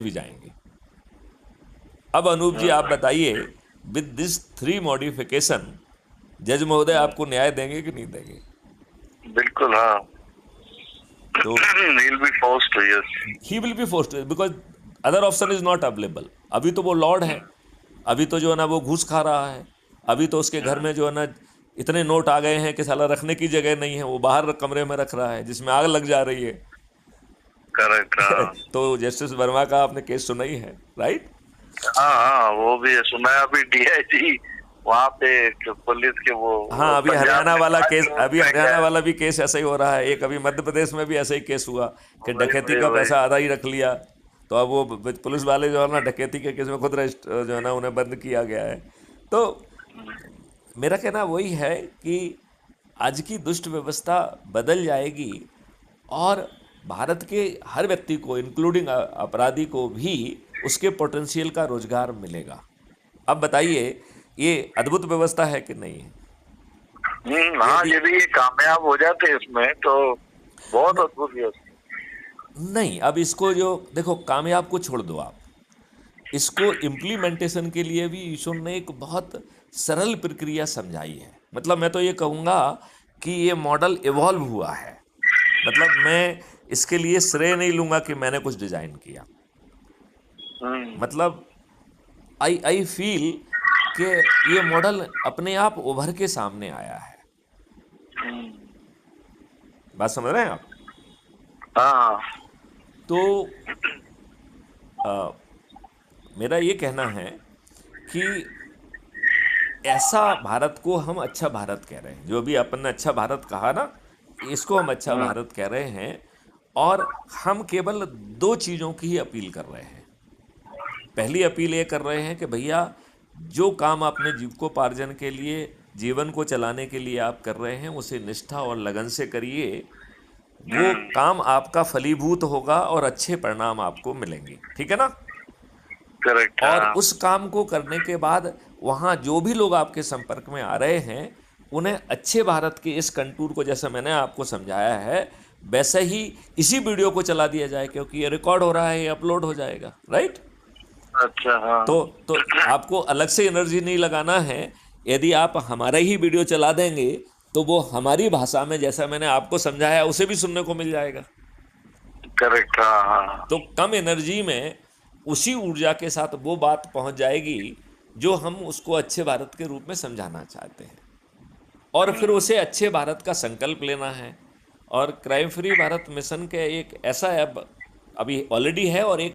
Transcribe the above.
भी जाएंगे। अब अनूप जी आप बताइए, विद दिस 3 मॉडिफिकेशन जज महोदय आपको न्याय देंगे कि नहीं देंगे? बिल्कुल हाँ। तो he'll be forced to, yes. He will be forced because other option is not available. अभी तो वो लॉर्ड है, अभी तो जो है ना वो घूस खा रहा है, अभी तो उसके घर में जो है ना इतने नोट आ गए हैं कि साला रखने की जगह नहीं है, वो बाहर कमरे में रख रहा है जिसमें आग लग जा रही है। करेक्ट हाँ। तो जस्टिस वर्मा का आपने केस सुना ही है, राइट? हाँ हाँ वो भी है, सुना है। अभी डीआईजी वहाँ पे पुलिस के वो हाँ, अभी पंजाब हरियाणा में वाला 5 केस, करोड़ अभी फेंका हरियाणा है। वाला भी केस ऐसा ही हो रहा है। एक अभी मध्य प्रदेश में भी ऐसा ही केस हुआ कि वही डकैती वही का वही। पैसा आधा ही रख लिया। तो अब वो पुलिस वाले जो है ना डकैती के केस में खुद जो है ना उन्हें बंद किया गया है। तो मेरा कहना वही है कि आज की दुष्ट व्यवस्था बदल जाएगी और भारत के हर व्यक्ति को इंक्लूडिंग अपराधी को भी उसके पोटेंशियल का रोजगार मिलेगा। अब बताइए, ये अद्भुत व्यवस्था है कि नहीं है? हाँ यदि यदि ये कामयाब हो जाते इसमें तो बहुत न, अद्भुत है। नहीं, अब इसको जो देखो, कामयाब को छोड़ दो आप, इसको इम्प्लीमेंटेशन के लिए भी ईश्वर ने एक बहुत सरल प्रक्रिया समझाई है। मतलब मैं तो ये कहूँगा कि ये मॉडल इवॉल्व हुआ है। मतलब मैं इसके लिए श्रेय नहीं लूँगा कि मैंने कुछ डिज़ाइन किया। हम्म मतलब आई आई फील कि ये मॉडल अपने आप उभर के सामने आया है। हम्म, बात समझ रहे हैं आप? हाँ तो मेरा ये कहना है कि ऐसा भारत को हम अच्छा भारत कह रहे हैं, जो भी अपन ने अच्छा भारत कहा ना, इसको हम अच्छा भारत कह रहे हैं। और हम केवल 2 चीज़ों की ही अपील कर रहे हैं। पहली अपील ये कर रहे हैं कि भैया, जो काम आपने जीविकोपार्जन के लिए, जीवन को चलाने के लिए आप कर रहे हैं, उसे निष्ठा और लगन से करिए। वो काम आपका फलीभूत होगा और अच्छे परिणाम आपको मिलेंगे, ठीक है ना? करेक्ट और हाँ। उस काम को करने के बाद वहाँ जो भी लोग आपके संपर्क में आ रहे हैं, उन्हें अच्छे भारत के इस कंटूर को, जैसा मैंने आपको समझाया है, वैसे ही इसी वीडियो को चला दिया जाए, क्योंकि ये रिकॉर्ड हो रहा है, ये अपलोड हो जाएगा, राइट? अच्छा हाँ। तो आपको अलग से एनर्जी नहीं लगाना है। यदि आप हमारा ही वीडियो चला देंगे तो वो हमारी भाषा में, जैसा मैंने आपको समझाया, उसे भी सुनने को मिल जाएगा। करेक्ट हाँ हाँ। तो कम एनर्जी में उसी ऊर्जा के साथ वो बात पहुंच जाएगी जो हम उसको अच्छे भारत के रूप में समझाना चाहते हैं। और फिर उसे अच्छे भारत का संकल्प लेना है। और क्राइम फ्री भारत मिशन के एक ऐसा ऐप अभी ऑलरेडी है और एक